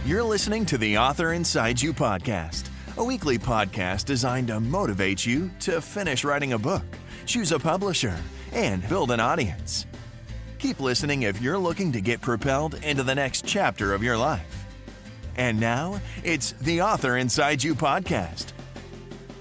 You're listening to the Author Inside You podcast, a weekly podcast designed to motivate you to finish writing a book, choose a publisher, and build an audience. Keep listening if you're looking to get propelled into the next chapter of your life. And now, it's the Author Inside You podcast.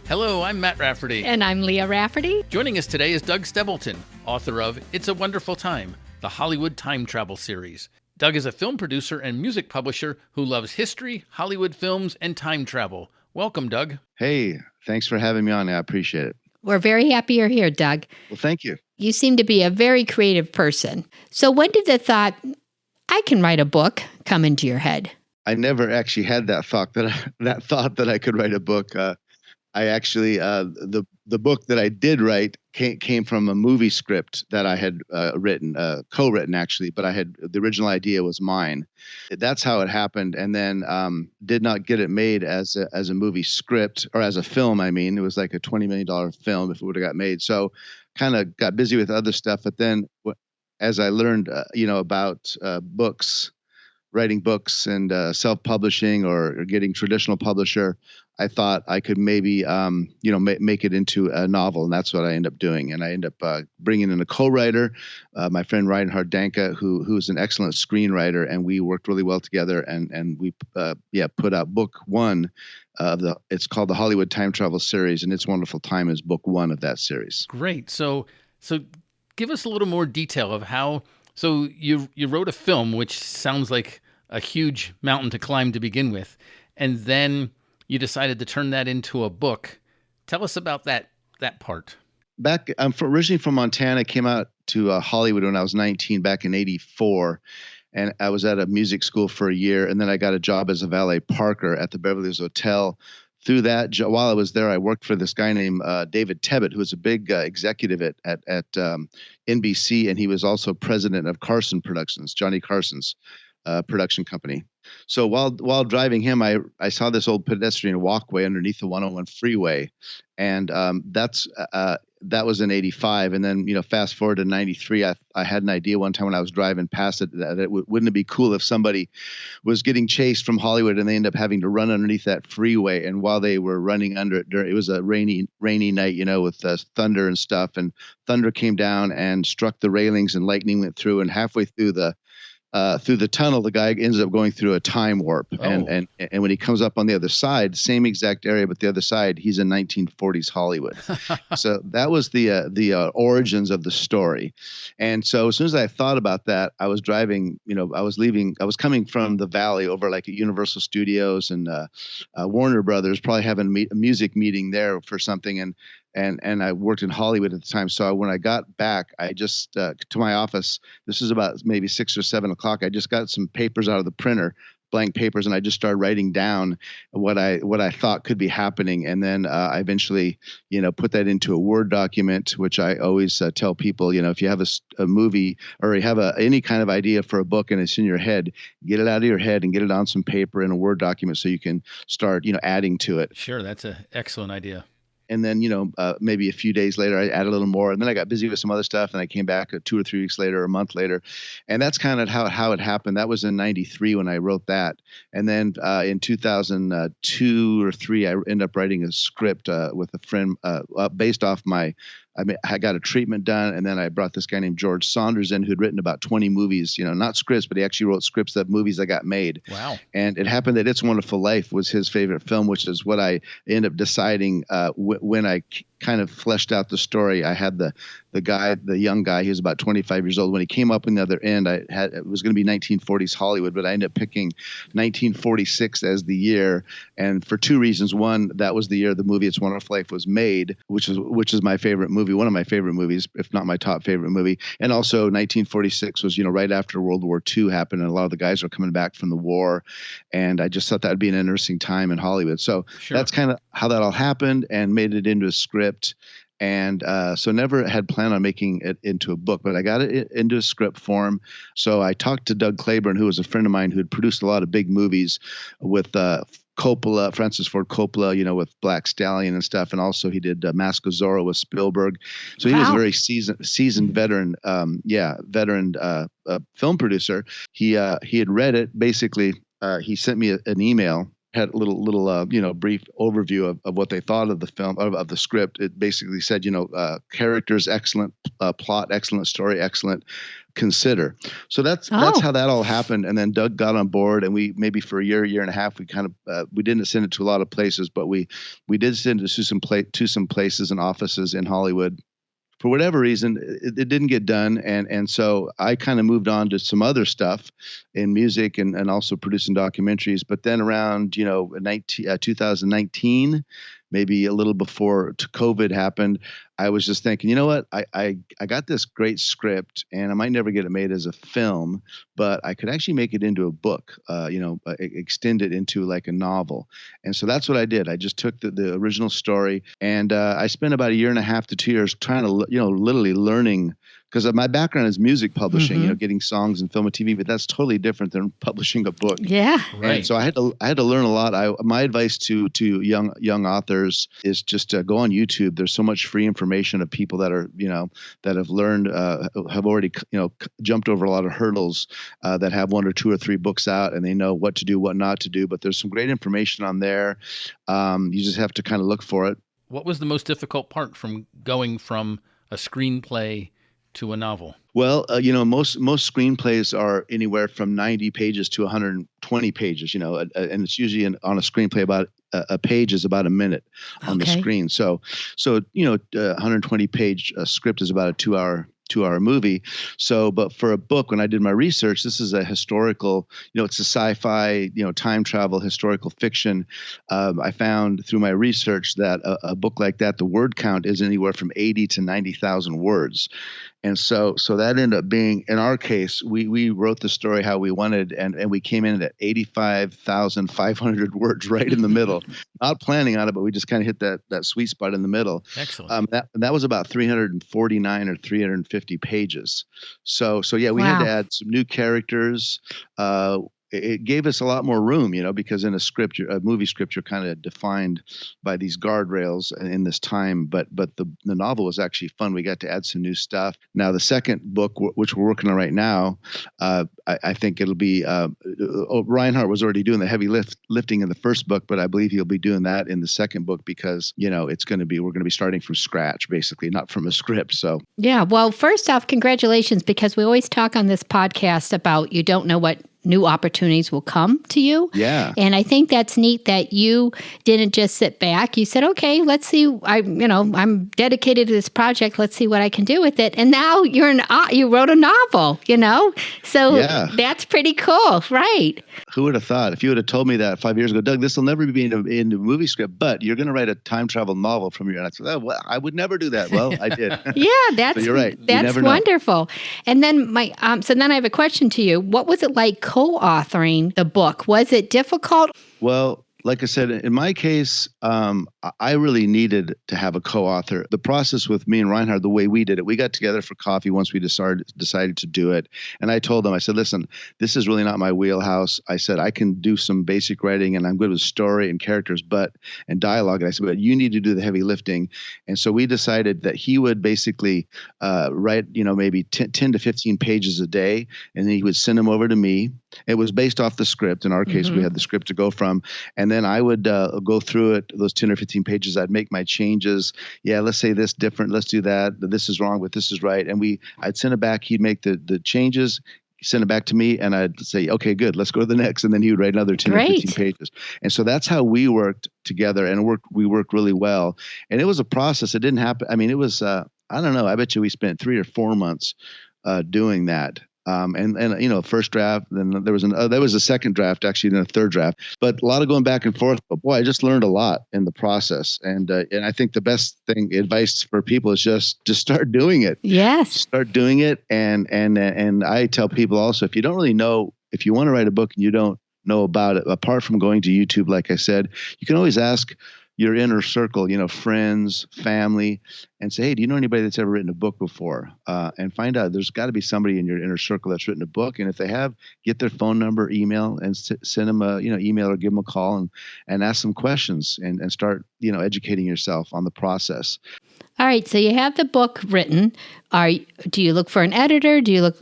Hello, I'm Matt Rafferty. And I'm Leah Rafferty. Joining us today is Doug Stebleton, author of It's a Wonderful Time, the Hollywood time travel series. Doug is a film producer and music publisher who loves history, Hollywood films, and time travel. Welcome, Doug. Hey, thanks for having me on. I appreciate it. We're very happy you're here, Doug. Well, thank you. You seem to be a very creative person. So when did the thought, I can write a book, come into your head? I never actually had that thought that I could write a book. I actually, the book that I did write came from a movie script that I had written, co-written actually, but the original idea was mine. That's how it happened. And then did not get it made as a movie script, or as a film. I mean, it was like a $20 million film if it would have got made. So kind of got busy with other stuff. But then as I learned, about books, writing books and self-publishing or getting traditional publisher, I thought I could maybe, make it into a novel, and that's what I end up doing. And I end up bringing in a co-writer, my friend Reinhard Danke, who's an excellent screenwriter, and we worked really well together. And we, put out book one of it's called the Hollywood Time Travel series, and It's Wonderful Time is book one of that series. Great. So give us a little more detail of how. So you wrote a film, which sounds like a huge mountain to climb to begin with, and then you decided to turn that into a book. Tell us about that part. I'm originally from Montana, came out to Hollywood when I was 19 back in 84. And I was at a music school for a year. And then I got a job as a valet parker at the Beverly Hills Hotel. Through that, while I was there, I worked for this guy named David Tebbutt, who was a big executive at NBC. And he was also president of Carson Productions, Johnny Carson's production company. So while driving him, I saw this old pedestrian walkway underneath the 101 freeway, and that was in 85. And then fast forward to 93, I had an idea one time when I was driving past it that wouldn't it be cool if somebody was getting chased from Hollywood and they end up having to run underneath that freeway. And while they were running under it, it was a rainy night, with thunder and stuff, and thunder came down and struck the railings and lightning went through, and halfway through the tunnel, the guy ends up going through a time warp. Oh. And when he comes up on the other side, same exact area, but the other side, he's in 1940s Hollywood. So that was the origins of the story. And so as soon as I thought about that, I was driving, I was coming from the Valley over like at Universal Studios and Warner Brothers, probably having a music meeting there for something. And I worked in Hollywood at the time. So when I got back, I just, to my office, this is about maybe 6 or 7 o'clock. I just got some papers out of the printer, blank papers, and I just started writing down what I thought could be happening. And then I eventually, put that into a Word document, which I always tell people, if you have a movie or you have any kind of idea for a book and it's in your head, get it out of your head and get it on some paper in a Word document so you can start, adding to it. Sure. That's an excellent idea. And then, maybe a few days later, I added a little more. And then I got busy with some other stuff. And I came back 2 or 3 weeks later, a month later. And that's kind of how it happened. That was in 93 when I wrote that. And then in 2002 or 3, I ended up writing a script with a friend based off I got a treatment done, and then I brought this guy named George Saunders in who'd written about 20 movies, not scripts, but he actually wrote scripts of movies that got made. Wow. And it happened that It's a Wonderful Life was his favorite film, which is what I ended up deciding when I kind of fleshed out the story. I had the young guy, he was about 25 years old. When he came up in the other end, it was going to be 1940s Hollywood, but I ended up picking 1946 as the year. And for 2 reasons. One, that was the year the movie It's a Wonderful Life was made, which is my favorite movie, one of my favorite movies, if not my top favorite movie. And also 1946 was, right after World War II happened, and a lot of the guys were coming back from the war. And I just thought that would be an interesting time in Hollywood. So Sure. That's kind of how that all happened and made it into a script. And so never had planned on making it into a book, but I got it into a script form. So I talked to Doug Claiborne, who was a friend of mine who had produced a lot of big movies with Coppola, Francis Ford Coppola, with Black Stallion and stuff. And also he did Mask of Zorro with Spielberg. So he was a very seasoned veteran film producer. He had read it basically. he sent me an email. Had a little brief overview of what they thought of the film, of the script. It basically said, characters excellent, plot excellent, story excellent, consider. So that's how that all happened. And then Doug got on board, and we maybe for a year and a half, we kind of we didn't send it to a lot of places, but we did send it to some places and offices in Hollywood. For whatever reason, it didn't get done. And so I kind of moved on to some other stuff in music and also producing documentaries. But then around, 2019, maybe a little before COVID happened, I was just thinking, you know what, I got this great script and I might never get it made as a film, but I could actually make it into a book, extend it into like a novel. And so that's what I did. I just took the original story, and I spent about a year and a half to 2 years trying to, literally learning, because my background is music publishing, getting songs and film and TV, but that's totally different than publishing a book. Yeah. Right. And so I had to learn a lot. My advice to young authors is just go on YouTube. There's so much free information of people that are, that have learned, have already, jumped over a lot of hurdles, that have 1 or 2 or 3 books out, and they know what to do, what not to do. But there's some great information on there. You just have to kind of look for it. What was the most difficult part from going from a screenplay to a novel? Well, most screenplays are anywhere from 90 pages to 120 pages, and it's usually on a screenplay about a page is about a minute on the screen. So 120 page script is about a 2-hour movie. So, but for a book, when I did my research, this is a historical, it's a sci-fi, time travel, historical fiction. I found through my research that a book like that, the word count is anywhere from 80 to 90,000 words. And so that ended up being, in our case, we wrote the story how we wanted, and we came in at 85,500 words right in the middle. Not planning on it, but we just kind of hit that sweet spot in the middle. Excellent. That was about 349 or 350 pages. So yeah, we had to add some new characters. It gave us a lot more room, because in a movie script, you're kind of defined by these guardrails in this time. But the novel was actually fun. We got to add some new stuff. Now, the second book, which we're working on right now, I think it'll be Reinhardt was already doing the heavy lifting in the first book, but I believe he'll be doing that in the second book because, we're going to be starting from scratch, basically, not from a script. So, yeah. Well, first off, congratulations, because we always talk on this podcast about you don't know what new opportunities will come to you. Yeah. And I think that's neat that you didn't just sit back. You said, okay, let's see. I'm dedicated to this project. Let's see what I can do with it. And now you wrote a novel, So that's pretty cool. Right. Who would have thought? If you would have told me that 5 years ago, Doug, this will never be in a movie script, but you're going to write a time travel novel from your, and I said, oh, well, I would never do that. Well, I did. Yeah, that's, so you're right. That's wonderful. And then so then I have a question to you. What was it like co-authoring the book? Was it difficult? Well, like I said, in my case, I really needed to have a co-author. The process with me and Reinhardt, the way we did it, we got together for coffee once we decided to do it. And I told them, I said, listen, this is really not my wheelhouse. I said, I can do some basic writing and I'm good with story and characters, and dialogue. And I said, but you need to do the heavy lifting. And so we decided that he would basically write, maybe 10 to 15 pages a day. And then he would send them over to me. It was based off the script. In our case, we had the script to go from. And then I would go through it, those 10 or 15 pages. I'd make my changes. Yeah, let's say this different. Let's do that. This is wrong, but this is right. And I'd send it back. He'd make the changes, send it back to me, and I'd say, okay, good, let's go to the next. And then he would write another 10 or 15 pages. And so that's how we worked together, and we worked really well. And it was a process. It didn't happen. I mean, it was, I don't know, I bet you we spent 3 or 4 months doing that. First draft, then there was a second draft, actually, then a third draft, but a lot of going back and forth. But boy, I just learned a lot in the process. And I think the best advice for people is just to start doing it. Yes. Start doing it. And I tell people also, if you don't really know, if you want to write a book and you don't know about it, apart from going to YouTube, like I said, you can always ask your inner circle, friends, family, and say, hey, do you know anybody that's ever written a book before? And find out. There's got to be somebody in your inner circle that's written a book. And if they have, get their phone number, email, and send them a email or give them a call and ask them questions and start educating yourself on the process. All right, so you have the book written. Do you look for an editor?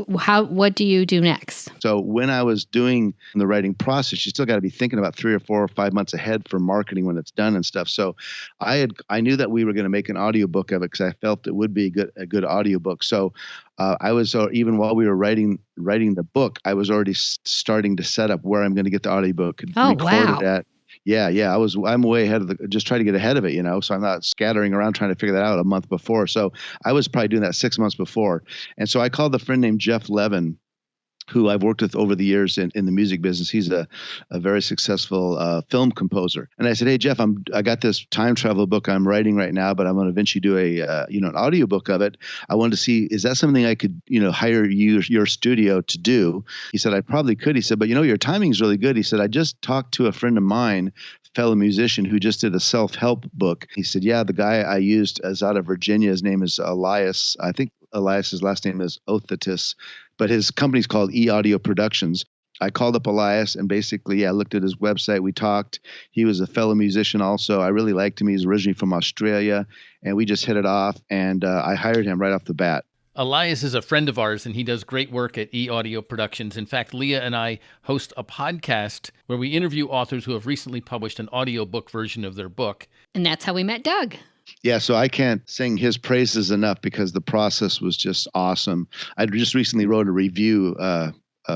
What do you do next? So when I was doing the writing process, you still got to be thinking about 3 or 4 or 5 months ahead for marketing when it's done and stuff. So I knew that we were going to make an audiobook of it because I felt it would be a good audiobook. So I was even while we were writing the book, I was already starting to set up where I'm going to get the audiobook recorded at. Yeah. I'm way ahead of just trying to get ahead of it, so I'm not scattering around trying to figure that out a month before. So I was probably doing that 6 months before. And so I called a friend named Jeff Levin, who I've worked with over the years in the music business. He's a very successful film composer. And I said, hey, Jeff, I got this time travel book I'm writing right now, but I'm going to eventually do an audio book of it. I wanted to see, is that something I could, hire your studio to do? He said, I probably could. He said, but your timing's really good. He said, I just talked to a friend of mine, fellow musician, who just did a self-help book. He said, yeah, the guy I used is out of Virginia. His name is Elias. I think Elias's last name is Othatis, but his company's called E-Audio Productions. I called up Elias and basically, I looked at his website. We talked. He was a fellow musician also. I really liked him. He's originally from Australia, and we just hit it off, and I hired him right off the bat. Elias is a friend of ours, and he does great work at E-Audio Productions. In fact, Leah and I host a podcast where we interview authors who have recently published an audiobook version of their book. And that's how we met Doug. Yeah, so I can't sing his praises enough because the process was just awesome. I just recently wrote a review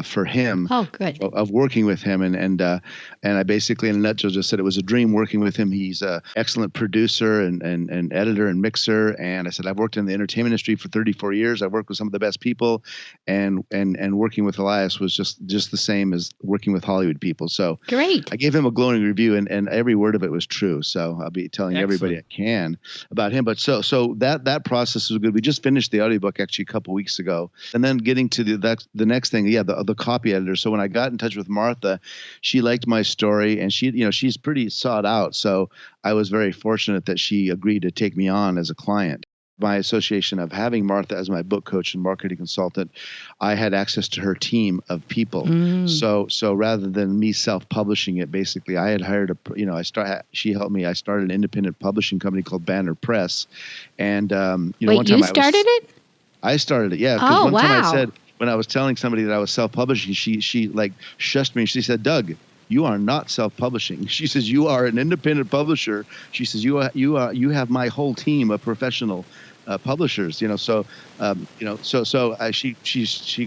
for him. Oh, good. Of working with him, and I basically, in a nutshell, just said it was a dream working with him. He's an excellent producer and editor and mixer. And I said, I've worked in the entertainment industry for 34 years. I've worked with some of the best people, and working with Elias was just the same as working with Hollywood people. So great. I gave him a glowing review, and every word of it was true. So I'll be telling everybody I can about him. But so that process was good. We just finished the audiobook actually a couple weeks ago, and then getting to the next thing, the copy editor. So when I got in touch with Martha, she liked my story, and she's pretty sought out. So I was very fortunate that she agreed to take me on as a client. My association of having Martha as my book coach and marketing consultant, I had access to her team of people. So rather than me self-publishing it, basically I had hired she helped me. I started an independent publishing company called Banner Press. And Wait, one time you started it? I started it. Yeah. Oh, wow. Time I said, when I was telling somebody that I was self-publishing, she like shushed me. She said, Doug, you are not self-publishing. She says, you are an independent publisher. She says, you have my whole team of professional publishers. She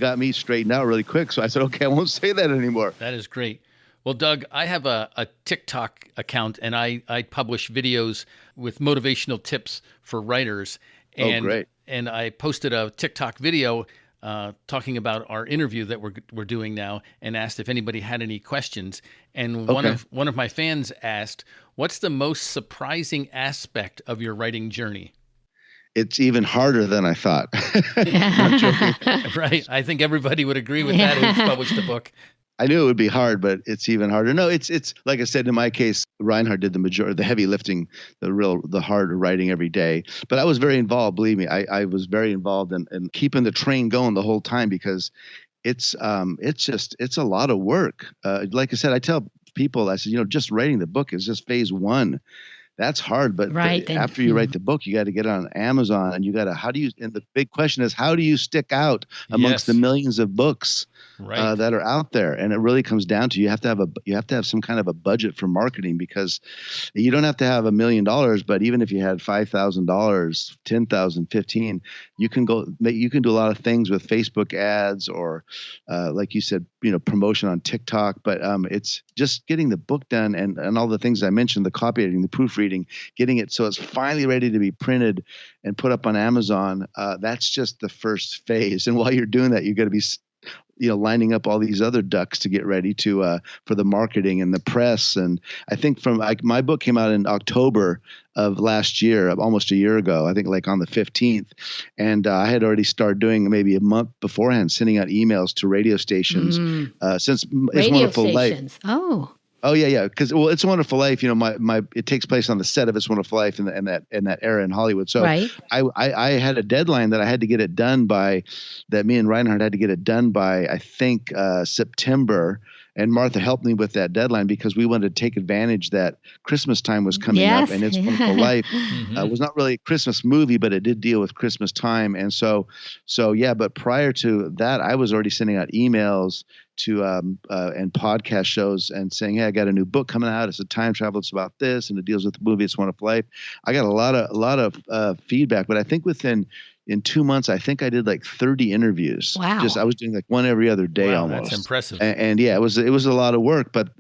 got me straightened out really quick. So I said, okay, I won't say that anymore. That is great. Well, Doug, I have a TikTok account, and I publish videos with motivational tips for writers. And, great. And I posted a TikTok video talking about our interview that we're doing now, and asked if anybody had any questions. And one of my fans asked, "What's the most surprising aspect of your writing journey?" It's even harder than I thought. Right. I think everybody would agree with that who's published a book. I knew it would be hard, but it's even harder. No, it's like I said, in my case, Reinhard did the heavy lifting, the hard writing every day. But I was very involved. Believe me, I was very involved in keeping the train going the whole time, because it's a lot of work. Like I said, I tell people, I said, just writing the book is just phase one. That's hard, but after you write the book, you got to get it on Amazon, and and the big question is, how do you stick out amongst the millions of books that are out there? And it really comes down to, you have to have some kind of a budget for marketing, because you don't have to have $1 million, but even if you had $5,000, $10,000, $15,000, you can do a lot of things with Facebook ads, or like you said, promotion on TikTok. But it's just getting the book done, and all the things I mentioned, the copy editing, the proofreading, getting it so it's finally ready to be printed and put up on Amazon. That's just the first phase. And while you're doing that, you got to be lining up all these other ducks to get ready to for the marketing and the press. And I think my book came out in October of last year, almost a year ago, I think like on the 15th. And I had already started doing, maybe a month beforehand, sending out emails to radio stations since It's Wonderful Life. Oh yeah. Because It's a Wonderful Life. It takes place on the set of It's a Wonderful Life in that era in Hollywood. So I had a deadline that I had to get it done by. That me and Reinhard had to get it done by, I think, September. And Martha helped me with that deadline because we wanted to take advantage that Christmas time was coming Yes. up, and It's a Wonderful Life Mhm. was not really a Christmas movie, but it did deal with Christmas time. And so yeah, but prior to that, I was already sending out emails to and podcast shows and saying, hey, I got a new book coming out. It's a time travel. It's about this, and it deals with the movie It's Wonderful Life. I got a lot of feedback, but I think in 2 months, I think I did like 30 interviews. Wow. I was doing like one every other day Wow, almost. that's impressive. And yeah, it was a lot of work. But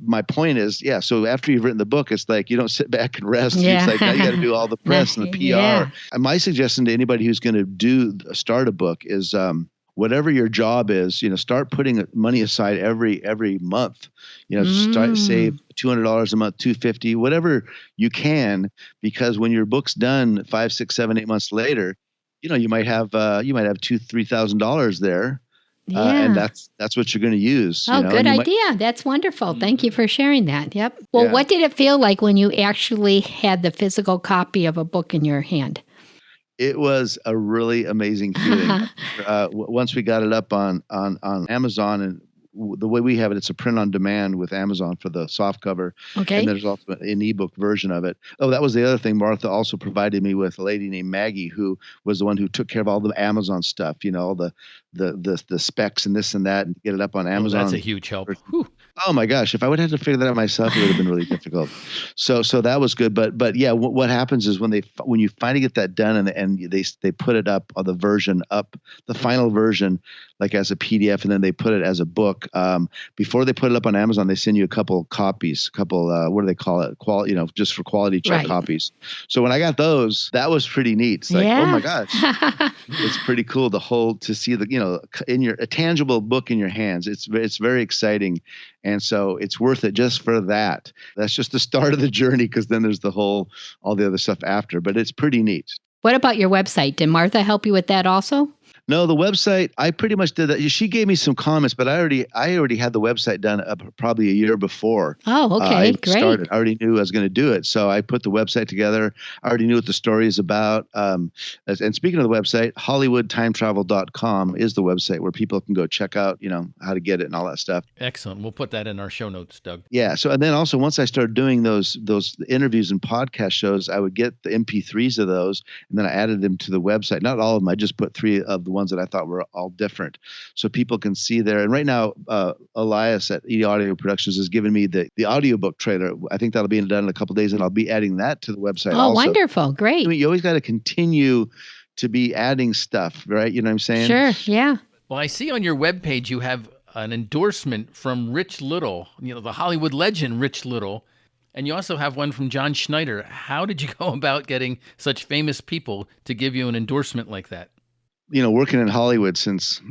my point is, yeah. So after you've written the book, it's like you don't sit back and rest. Yeah. It's like now you got to do all the press and the PR. Yeah. And my suggestion to anybody who's going to start a book is whatever your job is, start putting money aside every month. Save $200 a month, $250, whatever you can, because when your book's done 5, 6, 7, 8 months later, you might have $2,000-$3,000 there. And that's what you're going to use. Oh, good idea. That's wonderful. Thank you for sharing that. Yep. Well, what did it feel like when you actually had the physical copy of a book in your hand? It was a really amazing feeling. Once we got it up on Amazon, and the way we have it, it's a print on demand with Amazon for the soft cover. Okay. And there's also an ebook version of it. Oh, that was the other thing. Martha also provided me with a lady named Maggie, who was the one who took care of all the Amazon stuff, all the specs and this and that, and get it up on Amazon. That's a huge help. Whew. Oh my gosh! If I would have had to figure that out myself, it would have been really difficult. So that was good. But yeah, what happens is when you finally get that done and they put it up on the final version, like as a PDF, and then they put it as a book. Before they put it up on Amazon, they send you a couple copies, what do they call it? Just for quality check copies. So when I got those, that was pretty neat. It's like, oh my gosh, it's pretty cool to see a tangible book in your hands. It's very exciting. And so it's worth it just for that. That's just the start of the journey, because then there's all the other stuff after. But it's pretty neat. What about your website? Did Martha help you with that also? No, the website, I pretty much did that. She gave me some comments, but I already had the website done probably a year before. Oh, okay, great. Started. I already knew I was going to do it. So I put the website together. I already knew what the story is about. And speaking of the website, HollywoodTimeTravel.com is the website where people can go check out, how to get it and all that stuff. Excellent. We'll put that in our show notes, Doug. Yeah. So, and then also once I started doing those interviews and podcast shows, I would get the MP3s of those, and then I added them to the website. Not all of them. I just put 3 of the ones that I thought were all different, so people can see there. And right now, Elias at E Audio Productions has given me the audiobook trailer. I think that'll be done in a couple of days, and I'll be adding that to the website. Oh, also. Wonderful. Great. You always got to continue to be adding stuff, right? You know what I'm saying? Sure. Yeah. Well, I see on your webpage you have an endorsement from Rich Little, the Hollywood legend Rich Little. And you also have one from John Schneider. How did you go about getting such famous people to give you an endorsement like that? Working in Hollywood since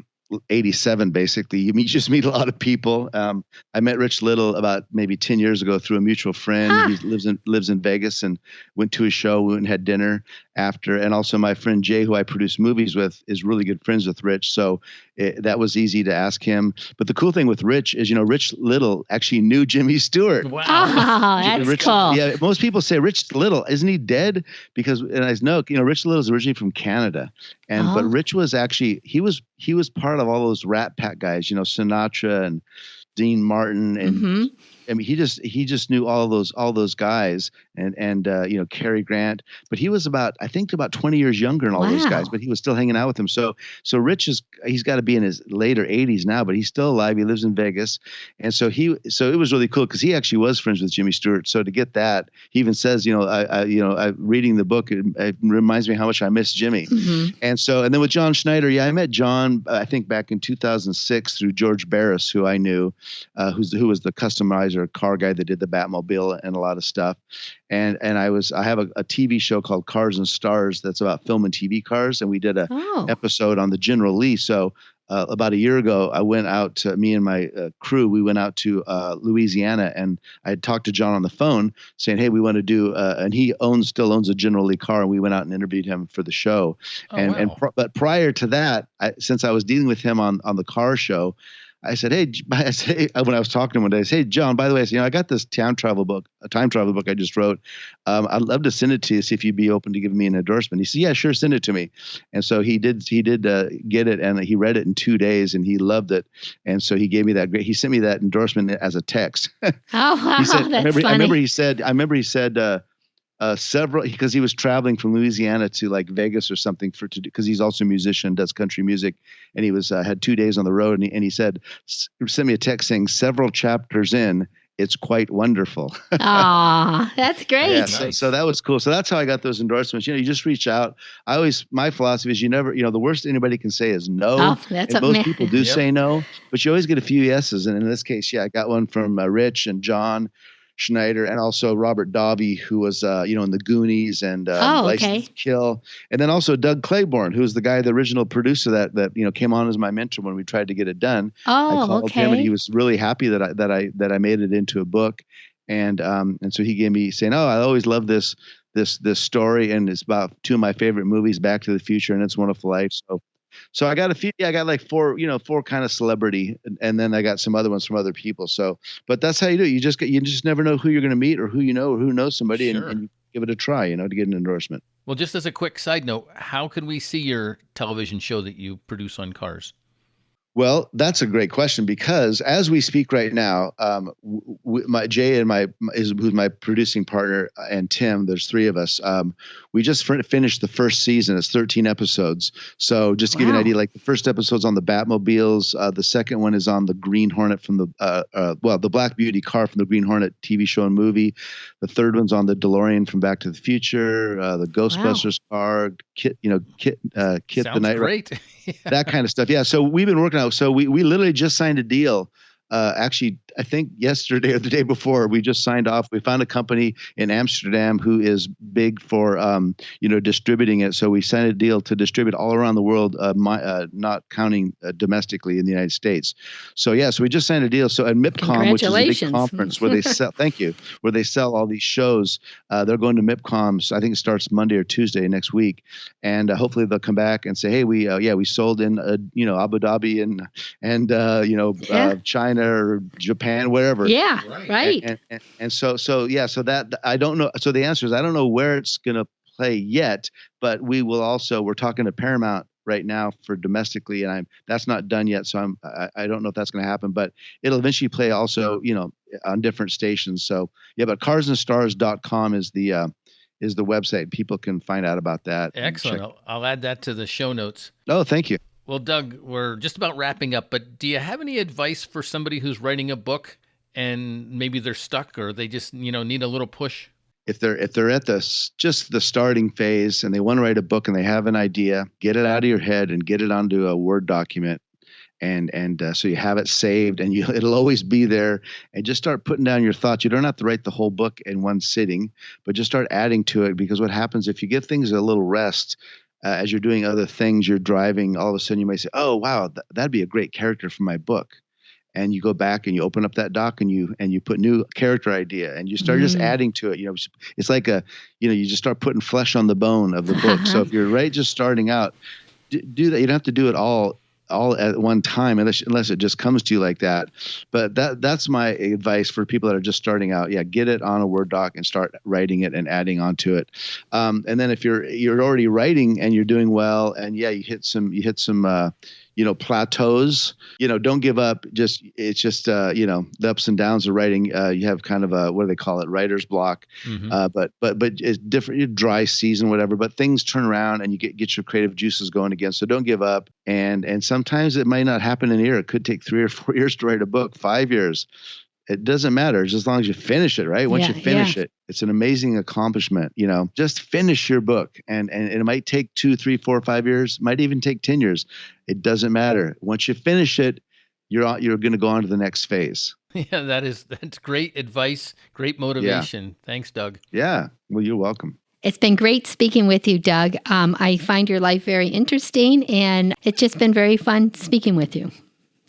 87, basically, you just meet a lot of people. I met Rich Little about maybe 10 years ago through a mutual friend. He lives in Vegas, and went to his show. We went and had dinner after. And also my friend Jay, who I produce movies with, is really good friends with Rich. So that was easy to ask him. But the cool thing with Rich is, Rich Little actually knew Jimmy Stewart. Wow. Oh, that's cool. Yeah, most people say, Rich Little, isn't he dead? And I know, Rich Little is originally from Canada. But Rich was actually, he was part of all those Rat Pack guys, Sinatra and Dean Martin, and I mean, he just knew all those guys, and Cary Grant. But he was about 20 years younger than all those guys, but he was still hanging out with them. So Rich he's got to be in his later 80s now, but he's still alive. He lives in Vegas, and so it was really cool because he actually was friends with Jimmy Stewart. So to get that, he even says, I reading the book, it reminds me how much I miss Jimmy. And then with John Schneider, I met John I think back in 2006 through George Barris, who I knew, who was the customizer car guy that did the Batmobile and a lot of stuff. And I have a TV show called Cars and Stars that's about film and TV cars, and we did a episode on the General Lee. So about a year ago, I went out to me and my crew. We went out to Louisiana, and I had talked to John on the phone saying, "Hey, we want to do," and he still owns a General Lee car, and we went out and interviewed him for the show. But prior to that, since I was dealing with him on the car show, I said, hey, when I was talking to him one day, I said, hey, John, by the way, I said, I got this time travel book I just wrote. I'd love to send it to you, see if you'd be open to giving me an endorsement. He said, yeah, sure, send it to me. And so he did get it, and he read it in 2 days, and he loved it. And so he gave me he sent me that endorsement as a text. Oh, wow, He said, that's funny. I remember he said several, because he was traveling from Louisiana to like Vegas or something because he's also a musician, does country music, and he was had 2 days on the road, and he said, sent me a text saying several chapters in, it's quite wonderful. Aw, that's great. Yeah, Nice. so that was cool. So that's how I got those endorsements. You just reach out. My philosophy is you never, the worst anybody can say is no. Oh, that's and most people do Yep. say no, but you always get a few yeses. And in this case, I got one from Rich and John Schneider, and also Robert Davi, who was, in the Goonies and License to Kill. And then also Doug Claiborne, who was the guy, the original producer that came on as my mentor when we tried to get it done. I called him, and he was really happy that I made it into a book. And so he gave me saying, I always love this story, and it's about two of my favorite movies, Back to the Future and It's a Wonderful Life. So I got a few. I got like four kind of celebrity, and then I got some other ones from other people. So, but that's how you do it. You just never know who you're going to meet or who or who knows somebody, Sure. and you give it a try, to get an endorsement. Well, just as a quick side note, how can we see your television show that you produce on cars? Well, that's a great question, because as we speak right now, Jay and who's my producing partner, and Tim, there's three of us. We just finished the first season. It's 13 episodes. So just to give you an idea, like the first episode's on the Batmobiles. The second one is on the Green Hornet from the Black Beauty car from the Green Hornet TV show and movie. The third one's on the DeLorean from Back to the Future, the Ghostbusters car, Kit the Night great. that kind of stuff. Yeah. So we've been working out. So we literally just signed a deal. Actually, I think yesterday or the day before, we just signed off. We found a company in Amsterdam who is big for, distributing it. So we signed a deal to distribute all around the world, not counting domestically in the United States. So so we just signed a deal. So at MIPCOM, which is a big conference where they sell, where they sell all these shows, they're going to MIPCOM. So I think it starts Monday or Tuesday next week, and hopefully they'll come back and say, hey, we sold in Abu Dhabi and China or Japan, wherever. Yeah, right. And so that I don't know. So the answer is I don't know where it's going to play yet, but we're talking to Paramount right now for domestically, and that's not done yet. So I don't know if that's going to happen, but it'll eventually play also, on different stations. So but carsandstars.com is the website. People can find out about that. Excellent. I'll add that to the show notes. Oh, thank you. Well, Doug, we're just about wrapping up, but do you have any advice for somebody who's writing a book and maybe they're stuck or they just, need a little push? If they're at the starting phase and they want to write a book and they have an idea, get it out of your head and get it onto a Word document. And so you have it saved, and it'll always be there, and just start putting down your thoughts. You don't have to write the whole book in one sitting, but just start adding to it, because what happens if you give things a little rest, as you're doing other things, you're driving, all of a sudden you might say, oh, wow, that'd be a great character for my book. And you go back and you open up that doc and you put new character idea and you start just adding to it. It's like you just start putting flesh on the bone of the book. So if you're just starting out, do that. You don't have to do it all at one time unless it just comes to you like that. But that's my advice for people that are just starting out. Yeah, get it on a Word doc and start writing it and adding onto it. And then if you're already writing and you're doing well, and you hit some plateaus, don't give up. It's just the ups and downs of writing. You have kind of what do they call it? Writer's block. Mm-hmm. But it's different, dry season, whatever, but things turn around and you get your creative juices going again. So don't give up. And sometimes it might not happen in a year. It could take 3 or 4 years to write a book, 5 years. It doesn't matter, just as long as you finish it, right? Once you finish it, it's an amazing accomplishment. Just finish your book, and it might take 2, 3, 4, 5 years, might even take 10 years. It doesn't matter. Once you finish it, you're going to go on to the next phase. Yeah, that's great advice, great motivation. Yeah. Thanks, Doug. Yeah, well, you're welcome. It's been great speaking with you, Doug. I find your life very interesting, and it's just been very fun speaking with you.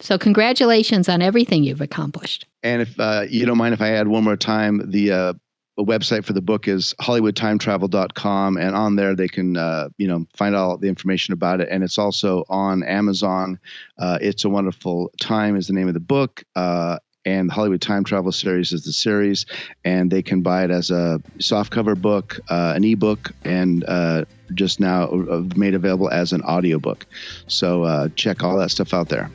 So congratulations on everything you've accomplished. And if you don't mind if I add one more time, the website for the book is hollywoodtimetravel.com, and on there they can find all the information about it. And it's also on Amazon. It's a Wonderful Time is the name of the book, and the Hollywood Time Travel series is the series, and they can buy it as a softcover book, an ebook, and just now made available as an audiobook. So check all that stuff out there.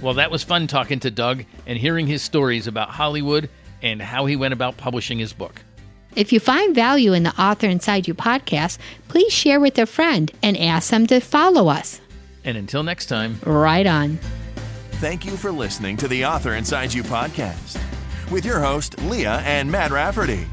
Well, that was fun talking to Doug and hearing his stories about Hollywood and how he went about publishing his book. If you find value in the Author Inside You podcast, please share with a friend and ask them to follow us. And until next time, right on. Thank you for listening to the Author Inside You podcast with your host, Leah and Matt Rafferty.